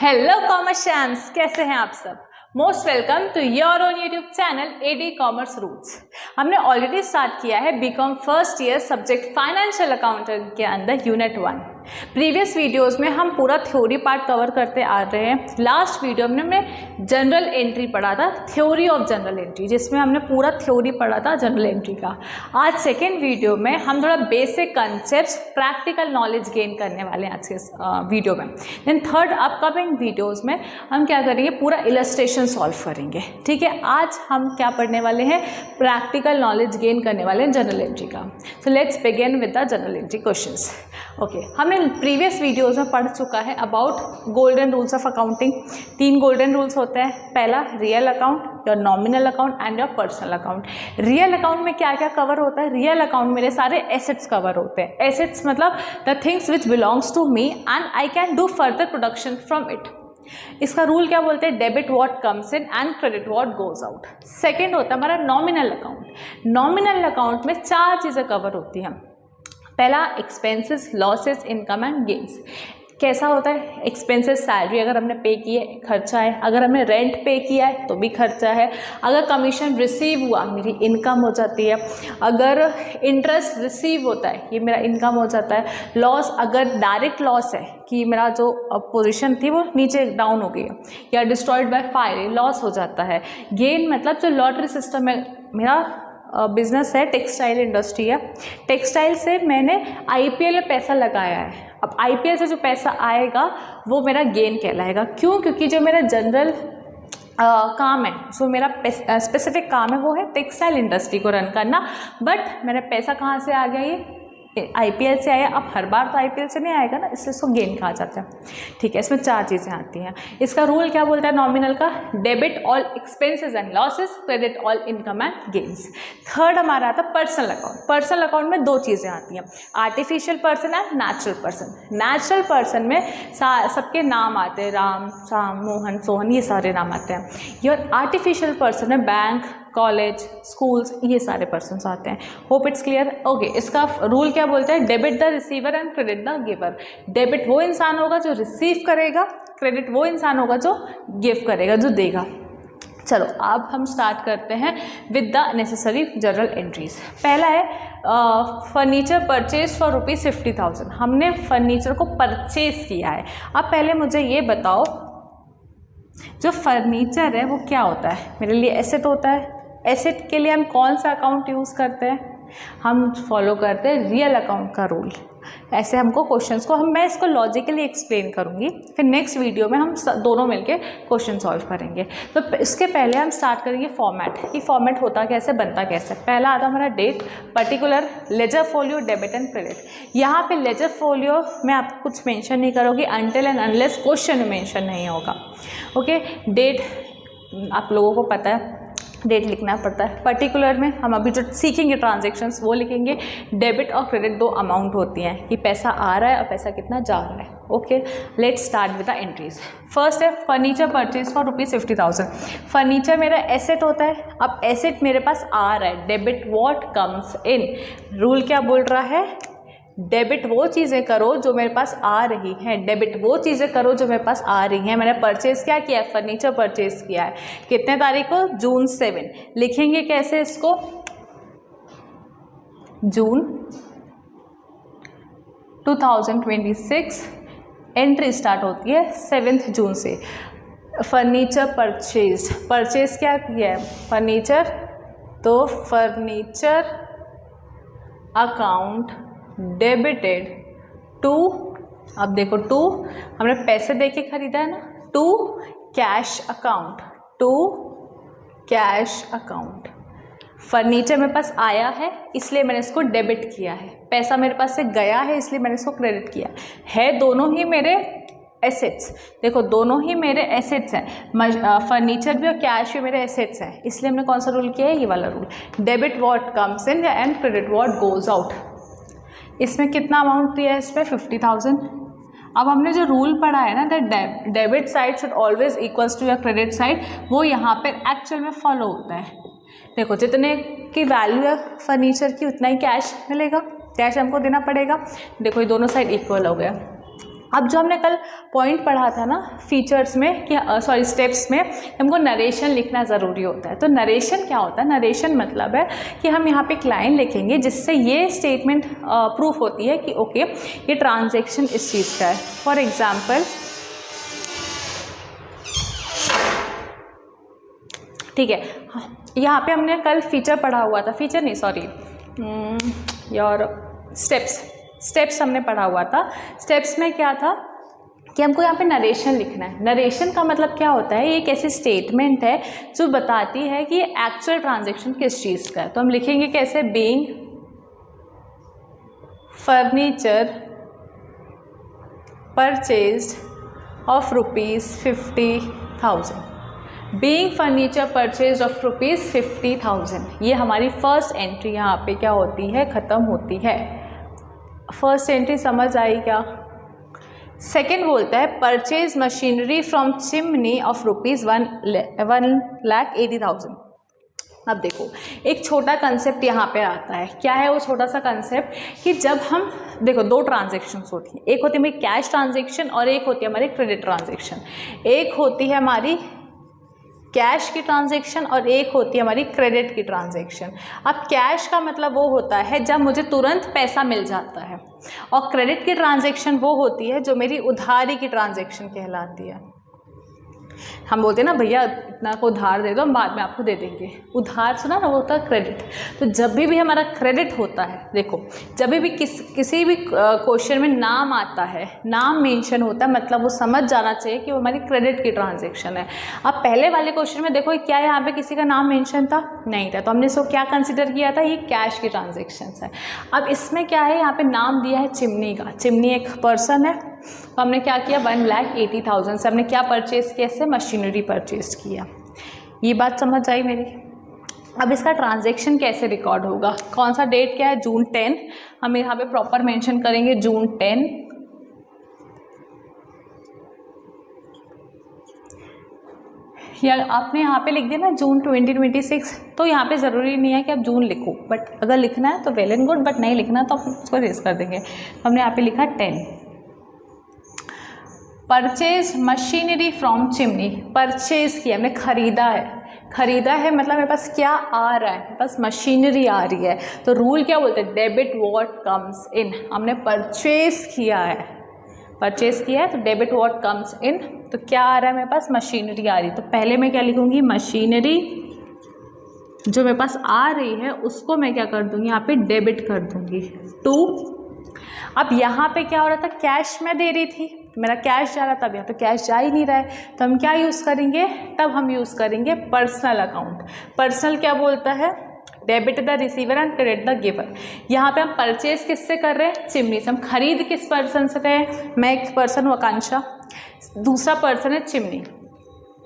Hello commerce champs, कैसे हैं आप सब। Most welcome to your own YouTube channel AD commerce roots. हमने ऑलरेडी स्टार्ट किया है BCom first year subject financial accounting के अंदर यूनिट 1। प्रीवियस वीडियोस में हम पूरा थ्योरी पार्ट कवर करते आ रहे हैं। लास्ट वीडियो में हमने जनरल एंट्री पढ़ा था, थ्योरी ऑफ जनरल एंट्री, जिसमें हमने पूरा थ्योरी पढ़ा था जनरल एंट्री का। आज सेकेंड वीडियो में हम थोड़ा basic concept, practical knowledge gain करने वाले हैं आज के वीडियो में। देन थर्ड अपकमिंग वीडियोज़ में हम क्या करेंगे, पूरा इलस्ट्रेशन सॉल्व करेंगे। ठीक है, आज हम क्या पढ़ने वाले हैं, प्रैक्टिकल नॉलेज गेन करने वाले हैं जनरल एंट्री का। So let's begin with the general entry questions. Okay, हमने प्रीवियस वीडियोस में पढ़ चुका है about golden rules of accounting. 3 golden rules होते हैं। पहला real account, your nominal account and your personal account. Real account में क्या क्या कवर होता है? रियल अकाउंट मेरे सारे एसेट्स कवर होते हैं। एसेट्स मतलब the things which belongs to me and I can do further production from it. इसका रूल क्या बोलते हैं? Debit what comes in and credit what goes out. Second होता है हमारा नॉमिनल अकाउंट। नॉमिनल अकाउंट में 4 चीज़ें कवर होती हैं। पहला expenses, losses, income and gains. कैसा होता है? एक्सपेंसेस सैलरी अगर हमने पे की है, खर्चा है। अगर हमने रेंट पे किया है तो भी खर्चा है। अगर कमीशन रिसीव हुआ, मेरी इनकम हो जाती है। अगर इंटरेस्ट रिसीव होता है, ये मेरा इनकम हो जाता है। लॉस, अगर डायरेक्ट लॉस है कि मेरा जो पोजीशन थी वो नीचे डाउन हो गई है या डिस्ट्रॉयड बाय फायर, लॉस हो जाता है। गेन मतलब जो लॉटरी सिस्टम है, मेरा बिजनेस है, टेक्सटाइल इंडस्ट्री है, टेक्सटाइल से मैंने आईपीएल में पैसा लगाया है। अब आईपीएल से जो पैसा आएगा वो मेरा गेन कहलाएगा। क्यों? क्योंकि जो मेरा जनरल काम है, जो मेरा स्पेसिफिक काम है वो है टेक्सटाइल इंडस्ट्री को रन करना। बट मेरा पैसा कहाँ से आ गया? ये आईपीएल से आया। अब हर बार तो आईपीएल से नहीं आएगा ना, इससे इसको गेन कहा जाता है। ठीक है, इसमें 4 चीज़ें आती हैं। इसका रूल क्या बोलता है नॉमिनल का? Debit all expenses and losses, credit all income and gains. Third हमारा आता है पर्सनल अकाउंट। पर्सनल अकाउंट में 2 चीज़ें आती हैं, artificial person and natural person. Natural person में सबके नाम आते हैं, राम, श्याम, मोहन, सोहन, ये सारे नाम आते हैं। ये आर्टिफिशियल पर्सन में बैंक, कॉलेज, स्कूल्स, ये सारे पर्सन्स आते हैं। Hope it's clear. ओके, इसका रूल क्या बोलता है? Debit the receiver and credit the giver. Debit वो इंसान होगा जो रिसीव करेगा, क्रेडिट वो इंसान होगा जो गिव करेगा, जो देगा। चलो अब हम स्टार्ट करते हैं with the necessary general entries. पहला है फर्नीचर परचेज फॉर ₹50,000। हमने फर्नीचर को परचेज किया है। अब पहले मुझे ये बताओ, जो फर्नीचर है वो क्या होता है? मेरे लिए एसेट होता है। एसेट के लिए हम कौन सा अकाउंट यूज़ करते हैं? हम फॉलो करते हैं रियल अकाउंट का रूल। ऐसे हमको क्वेश्चंस को मैं इसको लॉजिकली एक्सप्लेन करूँगी, फिर नेक्स्ट वीडियो में हम दोनों मिलके क्वेश्चन सॉल्व करेंगे। तो इसके पहले हम स्टार्ट करेंगे फॉर्मेट, कि फॉर्मेट होता कैसे, बनता कैसे। पहला आता हमारा date, particular, ledger folio, debit and credit. यहाँ पे लेजर फोलियो में आप कुछ मेंशन नहीं करोगे अनटिल एंड अनलेस क्वेश्चन में मेंशन नहीं होगा। ओके, डेट आप लोगों को पता है, डेट लिखना पड़ता है। पर्टिकुलर में हम अभी जो सीखेंगे ट्रांजैक्शंस वो लिखेंगे। डेबिट और क्रेडिट 2 अमाउंट होती हैं कि पैसा आ रहा है और पैसा कितना जा रहा है। Okay, let's start with the entries. First है फर्नीचर परचेज फॉर ₹50,000। फर्नीचर मेरा एसेट होता है। अब एसेट मेरे पास आ रहा है, debit what comes in. Rule क्या बोल रहा है? डेबिट वो चीज़ें करो जो मेरे पास आ रही हैं। डेबिट वो चीज़ें करो जो मेरे पास आ रही हैं। मैंने परचेज़ क्या किया है? फर्नीचर परचेज़ किया है। कितने तारीख को? जून 7। लिखेंगे कैसे इसको? जून 2026। एंट्री स्टार्ट होती है 7 जून से। फर्नीचर परचेज, परचेज क्या किया है? फर्नीचर, तो फर्नीचर अकाउंट डेबिटेड टू, अब देखो टू हमने पैसे दे के खरीदा है ना, to cash account, to cash account. Furniture मेरे पास आया है इसलिए मैंने इसको डेबिट किया है। पैसा मेरे पास से गया है इसलिए मैंने इसको क्रेडिट किया है। दोनों ही मेरे एसेट्स, देखो दोनों ही मेरे एसेट्स हैं। फर्नीचर भी और कैश भी मेरे एसेट्स हैं, इसलिए हमने कौन सा रूल किया है? ये वाला rule, debit what comes in and credit what goes out. इसमें कितना अमाउंट दिया है? इसमें 50,000। अब हमने जो रूल पढ़ा है ना, that debit side should always equals to your credit side, वो यहाँ पर एक्चुअल में फॉलो होता है। देखो जितने की वैल्यू है फर्नीचर की उतना ही कैश मिलेगा, कैश हमको देना पड़ेगा। देखो ये दोनों साइड इक्वल हो गया। अब जो हमने कल पॉइंट पढ़ा था ना फीचर्स में कि सॉरी स्टेप्स में, हमको नरेशन लिखना ज़रूरी होता है। तो नरेशन क्या होता है? नरेशन मतलब है कि हम यहाँ पे एक लाइन लिखेंगे जिससे ये स्टेटमेंट प्रूफ होती है कि ओके ये ट्रांजैक्शन इस चीज़ का है। फॉर एग्जाम्पल, ठीक है, यहाँ पे हमने कल फीचर पढ़ा हुआ था, फीचर नहीं सॉरी योर स्टेप्स हमने पढ़ा हुआ था। स्टेप्स में क्या था कि हमको यहाँ पे नरेशन लिखना है। नरेशन का मतलब क्या होता है? ये एक ऐसी स्टेटमेंट है जो बताती है कि एक्चुअल ट्रांजैक्शन किस चीज़ का है। तो हम लिखेंगे कैसे? Being furniture purchased of ₹50,000। Being furniture purchase of ₹50,000, ये हमारी फर्स्ट एंट्री यहाँ पे क्या होती है? ख़त्म होती है। फर्स्ट एंट्री समझ आई क्या? सेकेंड बोलता है purchase machinery from chimney of ₹1,80,000। अब देखो एक छोटा कंसेप्ट यहाँ पे आता है। क्या है वो छोटा सा कंसेप्ट? कि जब हम देखो दो ट्रांजेक्शन्स होती हैं, एक होती है हमारी कैश ट्रांजेक्शन और एक होती है हमारी क्रेडिट ट्रांजेक्शन। एक होती है हमारी कैश की ट्रांजैक्शन और एक होती है हमारी क्रेडिट की ट्रांजैक्शन। अब कैश का मतलब वो होता है जब मुझे तुरंत पैसा मिल जाता है, और क्रेडिट की ट्रांजैक्शन वो होती है जो मेरी उधारी की ट्रांजैक्शन कहलाती है। हम बोलते हैं ना भैया इतना को उधार दे दो, हम बाद में आपको दे देंगे। उधार सुना ना, वो होता है क्रेडिट। तो जब भी हमारा क्रेडिट होता है, देखो जब भी किसी भी क्वेश्चन में नाम आता है, नाम मेंशन होता है, मतलब वो समझ जाना चाहिए कि वो हमारी क्रेडिट की ट्रांजैक्शन है। अब पहले वाले क्वेश्चन में देखो क्या यहाँ पे किसी का नाम मेंशन था? नहीं था। तो हमने इसको क्या कंसिडर किया था? ये कैश की ट्रांजेक्शन है। अब इसमें क्या है? यहाँ पे नाम दिया है चिमनी का। चिमनी एक पर्सन है। तो हमने क्या किया? 1,80,000 से हमने क्या परचेज़ किया? इससे मशीनरी परचेज किया। ये बात समझ आई मेरी? अब इसका ट्रांजैक्शन कैसे रिकॉर्ड होगा? कौन सा डेट क्या है? जून 10। हम यहाँ पे प्रॉपर मेंशन करेंगे जून 10। या आपने यहाँ पे लिख दिया ना जून 2026, तो यहाँ पे ज़रूरी नहीं है कि आप जून लिखो, बट अगर लिखना है तो वेल एंड गुड, बट नहीं लिखना तो आप उसको रेस कर देंगे। तो हमने यहाँ पे लिखा 10। Purchase machinery from chimney, purchase किया हमने, खरीदा है। खरीदा है मतलब मेरे पास क्या आ रहा है? मेरे पास मशीनरी आ रही है। तो रूल क्या बोलते हैं? डेबिट व्हाट कम्स इन। हमने परचेज किया है, परचेज किया है तो डेबिट व्हाट कम्स इन। तो क्या आ रहा है मेरे पास? मशीनरी आ रही है। तो पहले मैं क्या लिखूंगी? मशीनरी जो मेरे पास आ रही है उसको मैं क्या कर दूंगी? यहाँ पे डेबिट कर दूंगी टू। अब यहाँ पे क्या हो रहा था? कैश में दे रही थी, मेरा कैश जा रहा था। अब यहाँ तो कैश जा ही नहीं रहा है, तो हम क्या यूज़ करेंगे? तब हम यूज़ करेंगे पर्सनल अकाउंट। पर्सनल क्या बोलता है? Debit the receiver and credit the giver. यहाँ पे हम परचेज किससे कर रहे हैं? चिमनी से। हम खरीद किस पर्सन से रहे हैं? मैं एक पर्सन हूँ आकांक्षा, दूसरा पर्सन है चिमनी।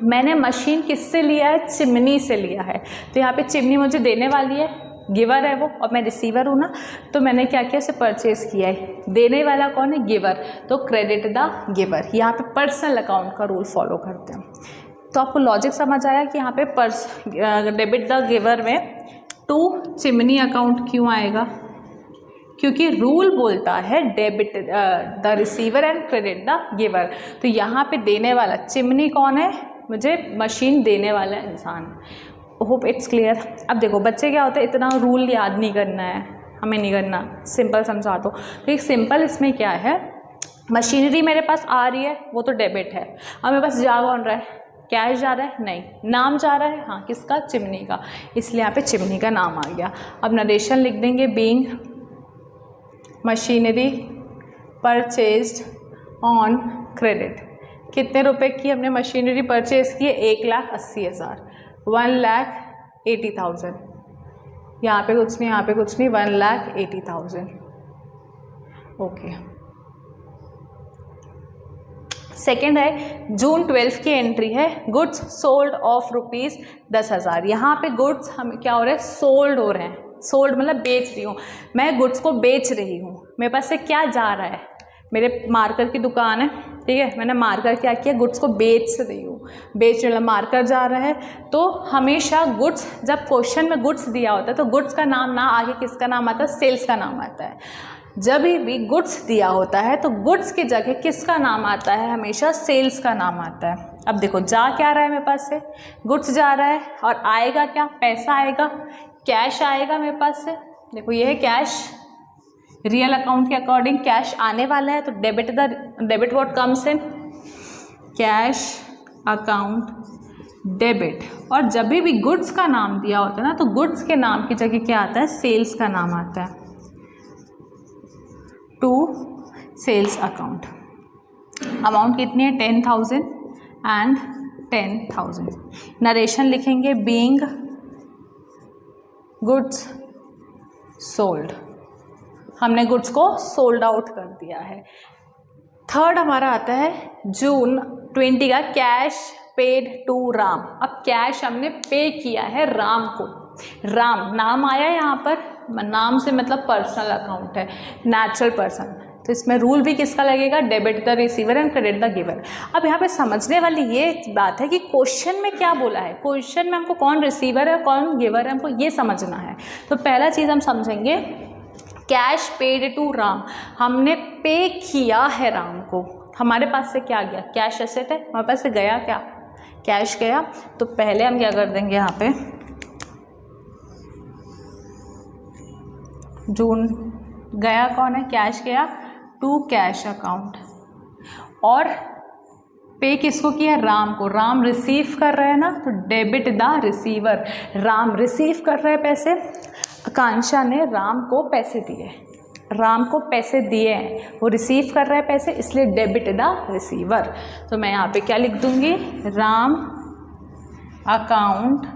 मैंने मशीन किससे लिया है? चिमनी से लिया है। तो यहाँ पे चिमनी मुझे देने वाली है, गिवर है वो, और मैं रिसीवर हूँ ना, तो मैंने क्या किया? उसे परचेज किया है। देने वाला कौन है? गिवर। तो क्रेडिट द गिवर। यहाँ पे पर्सनल अकाउंट का रूल फॉलो करते हैं। तो आपको लॉजिक समझ आया कि यहाँ पे डेबिट द गिवर में टू चिमनी अकाउंट क्यों आएगा? क्योंकि रूल बोलता है debit the receiver and credit the giver. तो यहाँ पे देने वाला चिमनी कौन है? मुझे मशीन देने वाला इंसान। Hope it's clear. अब देखो बच्चे क्या होते हैं, इतना रूल याद नहीं करना है, हमें नहीं करना, सिंपल समझा दो। तो एक सिंपल इसमें क्या है? मशीनरी मेरे पास आ रही है, वो तो डेबिट है। अब मेरे पास जा कौन रहा है? कैश जा रहा है? नहीं। नाम जा रहा है? हाँ, किसका? चिमनी का। इसलिए यहाँ पे चिमनी का नाम आ गया। अब नरेशन लिख देंगे being machinery purchased on credit. कितने रुपए की हमने मशीनरी परचेज की? 1,80,000, 1,80,000। यहाँ पे कुछ नहीं, यहाँ पे कुछ नहीं, 1,80,000। ओके। सेकेंड है जून 12 की एंट्री है, गुड्स सोल्ड ऑफ ₹10,000। यहाँ पे गुड्स हम क्या हो रहे हैं? सोल्ड हो रहे हैं। सोल्ड मतलब बेच रही हूँ, मैं गुड्स को बेच रही हूँ। मेरे पास से क्या जा रहा है? मेरे मार्कर की दुकान है, ठीक है, मैंने मार्कर क्या किया? गुड्स को बेच रही हूँ। बेच वाला मार्कर जा रहा है। तो हमेशा गुड्स, जब क्वेश्चन में गुड्स दिया होता है तो गुड्स का नाम ना आगे किसका नाम आता है? सेल्स का नाम आता है। जब भी गुड्स दिया होता है तो गुड्स की जगह किसका नाम आता है? हमेशा सेल्स का नाम आता है। अब देखो जा क्या रहा है मेरे पास से? गुड्स जा रहा है और आएगा क्या? पैसा आएगा, कैश आएगा मेरे पास से। देखो ये है कैश, रियल अकाउंट के अकॉर्डिंग कैश आने वाला है, तो debit what comes in? Cash account debit. और जब भी गुड्स का नाम दिया होता है ना, तो गुड्स के नाम की जगह क्या आता है? सेल्स का नाम आता है, टू सेल्स अकाउंट। अमाउंट कितनी है? 10,000 एंड 10,000। नरेशन लिखेंगे बीइंग गुड्स सोल्ड, हमने गुड्स को सोल्ड आउट कर दिया है। थर्ड हमारा आता है जून 20 का कैश पेड टू राम। अब कैश हमने पे किया है राम को, राम नाम आया है यहाँ पर, नाम से मतलब पर्सनल अकाउंट है, नेचुरल पर्सन, तो इसमें रूल भी किसका लगेगा? Debit the receiver and credit the giver. अब यहाँ पे समझने वाली ये बात है कि क्वेश्चन में क्या बोला है, क्वेश्चन में हमको कौन रिसीवर है कौन गिवर है, हमको ये समझना है। तो पहला चीज़ हम समझेंगे कैश पेड टू राम, हमने पे किया है राम को, हमारे पास से क्या गया? कैश एसेट है, हमारे पास से गया क्या? कैश गया। तो पहले हम क्या कर देंगे यहाँ पे, जून गया कौन है? कैश गया टू कैश अकाउंट, और पे किसको किया? राम को। राम रिसीव कर रहे हैं ना, तो debit the receiver, Ram receive कर रहे हैं पैसे, आकांक्षा ने राम को पैसे दिए, राम को पैसे दिए हैं, वो रिसीव कर रहे हैं पैसे, इसलिए डेबिट द रिसीवर। तो मैं यहाँ पे क्या लिख दूंगी? Ram account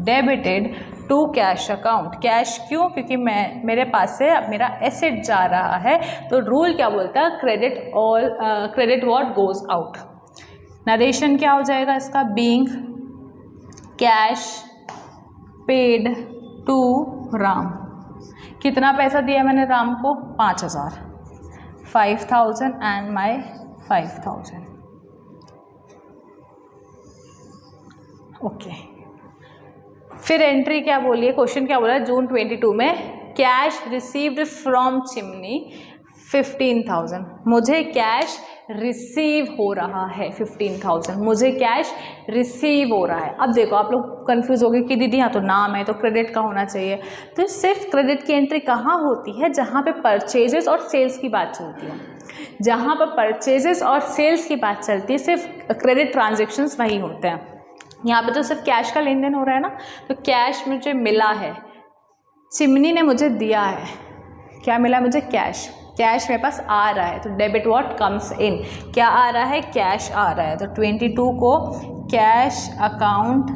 debited to cash account. Cash क्यों? क्योंकि मेरे पास से अब मेरा एसेट जा रहा है, तो रूल क्या बोलता है? Credit what goes out. Narration क्या हो जाएगा इसका? Being cash paid to Ram. कितना पैसा दिया मैंने राम को? 5,000, 5,000 एंड माई 5,000। ओके, फिर एंट्री क्या बोली है? क्वेश्चन क्या बोला है? जून 22 में कैश रिसीव्ड फ्रॉम चिमनी 15,000, मुझे कैश रिसीव हो रहा है 15,000, मुझे कैश रिसीव हो रहा है। अब देखो आप लोग कंफ्यूज हो गए कि दीदी यहाँ तो नाम है तो क्रेडिट का होना चाहिए, तो सिर्फ क्रेडिट की एंट्री कहाँ होती है? जहाँ पे परचेजेस और सेल्स की बात चलती है, जहाँ पर परचेजेस और सेल्स की बात चलती है सिर्फ क्रेडिट ट्रांजेक्शन्स वही होते हैं। यहाँ पे तो सिर्फ कैश का लेन देन हो रहा है ना, तो कैश मुझे मिला है, चिमनी ने मुझे दिया है, क्या मिला मुझे? कैश। कैश मेरे पास आ रहा है, तो डेबिट व्हाट कम्स इन, क्या आ रहा है? कैश आ रहा है। तो 22 को कैश अकाउंट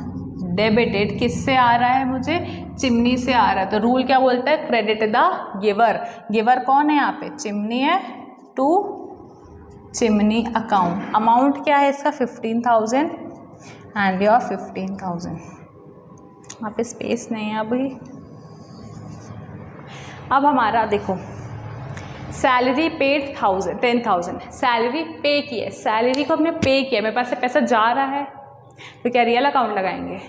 डेबिटेड किससे आ रहा है? मुझे चिमनी से आ रहा है। तो रूल क्या बोलता है? Credit the giver. गिवर कौन है यहाँ पे? चिमनी है, टू चिमनी अकाउंट। अमाउंट क्या है इसका? 15,000 एंड योर 15,000। यहाँ पे स्पेस नहीं है अभी। अब हमारा देखो सैलरी पेड 10,000, सैलरी पे की है, सैलरी को हमने पे किया, मेरे पास से पैसा जा रहा है, तो क्या रियल अकाउंट लगाएंगे?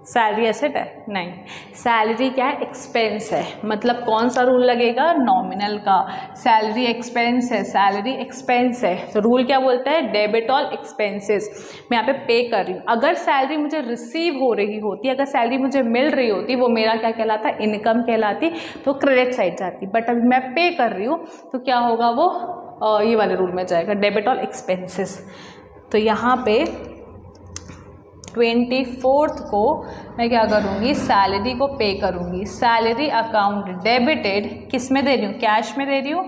सैलरी एसेट है? नहीं, सैलरी क्या है? एक्सपेंस है। मतलब कौन सा रूल लगेगा? नॉमिनल का। सैलरी एक्सपेंस है, सैलरी एक्सपेंस है, तो रूल क्या बोलता है? Debit all expenses. मैं यहाँ पे पे कर रही हूँ। अगर सैलरी मुझे रिसीव हो रही होती, अगर सैलरी मुझे मिल रही होती, वो मेरा क्या कहलाता? इनकम कहलाती, तो क्रेडिट साइड जाती। बट अभी मैं पे कर रही हूँ तो क्या होगा? वो ये वाले रूल में जाएगा, डेबिट ऑल एक्सपेंसेस। तो यहाँ पे 24 को मैं क्या करूँगी? सैलरी को पे करूँगी। सैलरी अकाउंट डेबिटेड किस में दे रही हूँ? कैश में दे रही हूँ,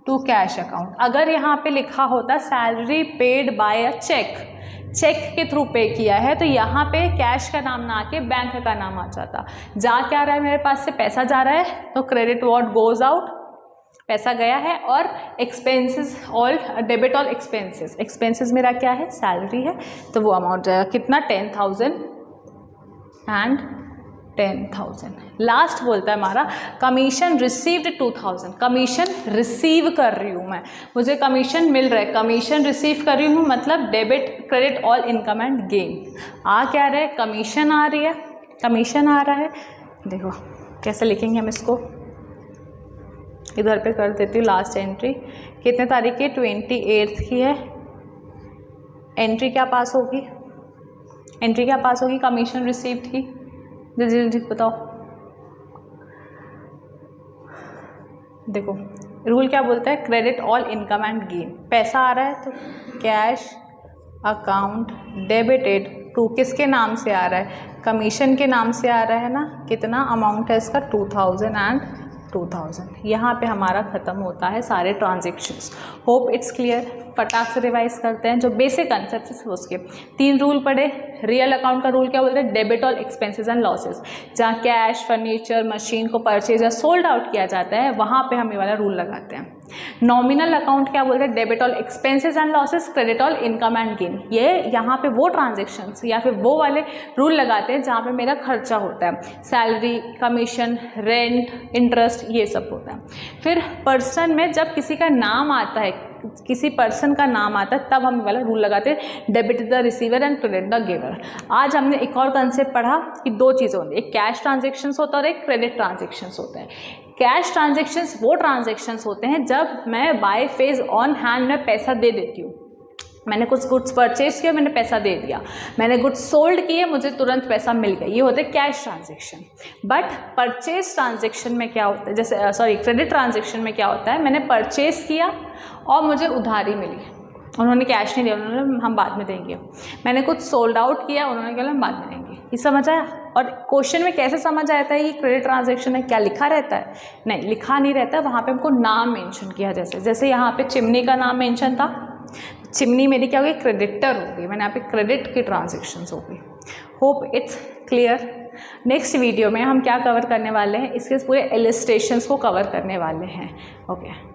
टू कैश अकाउंट। अगर यहाँ पे लिखा होता salary paid by a cheque, cheque के थ्रू पे किया है, तो यहाँ पे कैश का नाम ना आके बैंक का नाम आ जाता। जा क्या रहा है? मेरे पास से पैसा जा रहा है, तो क्रेडिट व्हाट गोज आउट, पैसा गया है, और expenses all debit all expenses. Expenses मेरा क्या है? सैलरी है, तो वो अमाउंट जाएगा कितना? 10,000 एंड 10,000। लास्ट बोलता है हमारा कमीशन रिसीव्ड 2,000। कमीशन रिसीव कर रही हूँ मैं, मुझे कमीशन मिल रहा है, कमीशन रिसीव कर रही हूँ, मतलब debit credit all income and gain. आ क्या रहा है? कमीशन आ रही है, कमीशन आ रहा है। देखो कैसे लिखेंगे हम इसको? इधर पे कर देती हूँ लास्ट एंट्री। कितने तारीख की? 28 की है। एंट्री क्या पास होगी? एंट्री क्या पास होगी कमीशन रिसीव्ड की? जल्दी जल्दी बताओ। देखो रूल क्या बोलता है, credit all income and gain. पैसा आ रहा है तो कैश अकाउंट डेबिटेड टू, किसके नाम से आ रहा है? कमीशन के नाम से आ रहा है ना। कितना अमाउंट है इसका? 2000 एंड 2000। यहाँ पे हमारा ख़त्म होता है सारे ट्रांजेक्शन्स। Hope it's clear. फटाक से रिवाइज करते हैं जो बेसिक कंसेप्ट है उसके। 3 रूल पढ़े। रियल अकाउंट का रूल क्या बोलते हैं? Debit all expenses and losses. जहाँ कैश, फर्नीचर, मशीन को परचेज या सोल्ड आउट किया जाता है वहाँ पे हम ये वाला रूल लगाते हैं। नॉमिनल अकाउंट क्या बोलते हैं? Debit all expenses and losses, credit all income and gain. ये यहाँ पे वो ट्रांजेक्शन्स या फिर वो वाले रूल लगाते हैं जहाँ पे मेरा खर्चा होता है, सैलरी, कमीशन, रेंट, इंटरेस्ट, ये सब होता है। फिर पर्सन में जब किसी का नाम आता है, किसी पर्सन का नाम आता है, तब हम वाला रूल लगाते हैं, debit the receiver and credit the giver. आज हमने एक और कंसेप्ट पढ़ा कि 2 चीज़ें होती है, एक कैश ट्रांजेक्शन्स होता है और एक क्रेडिट ट्रांजेक्शन्स होता है। कैश ट्रांजेक्शन्स वो ट्रांजेक्शन्स होते हैं जब मैं बाय फेज ऑन हैंड में पैसा दे देती हूँ। मैंने कुछ गुड्स परचेज किया, मैंने पैसा दे दिया, मैंने गुड्स सोल्ड किए, मुझे तुरंत पैसा मिल गया, ये होते हैं cash transaction. But purchase transaction में क्या होता है, जैसे क्रेडिट ट्रांजेक्शन में क्या होता है, मैंने परचेज किया और मुझे उधारी मिली, उन्होंने कैश नहीं दिया, उन्होंने हम बाद में देंगे। मैंने कुछ सोल्ड आउट किया, उन्होंने कहा हम बाद में देंगे। ये समझ आया? और क्वेश्चन में कैसे समझ आता है ये क्रेडिट ट्रांजेक्शन है? क्या लिखा रहता है? नहीं, लिखा नहीं रहता, वहाँ पे हमको नाम मेंशन किया। जैसे यहाँ पे चिमनी का नाम मेंशन था, चिमनी मेरी क्या हो गई? क्रेडिटर हो गई, मैंने यहाँ पे क्रेडिट की ट्रांजेक्शन्स हो गई। Hope it's clear. Next video में हम क्या कवर करने वाले हैं, इसके पूरे इलस्ट्रेशंस को कवर करने वाले हैं। ओके।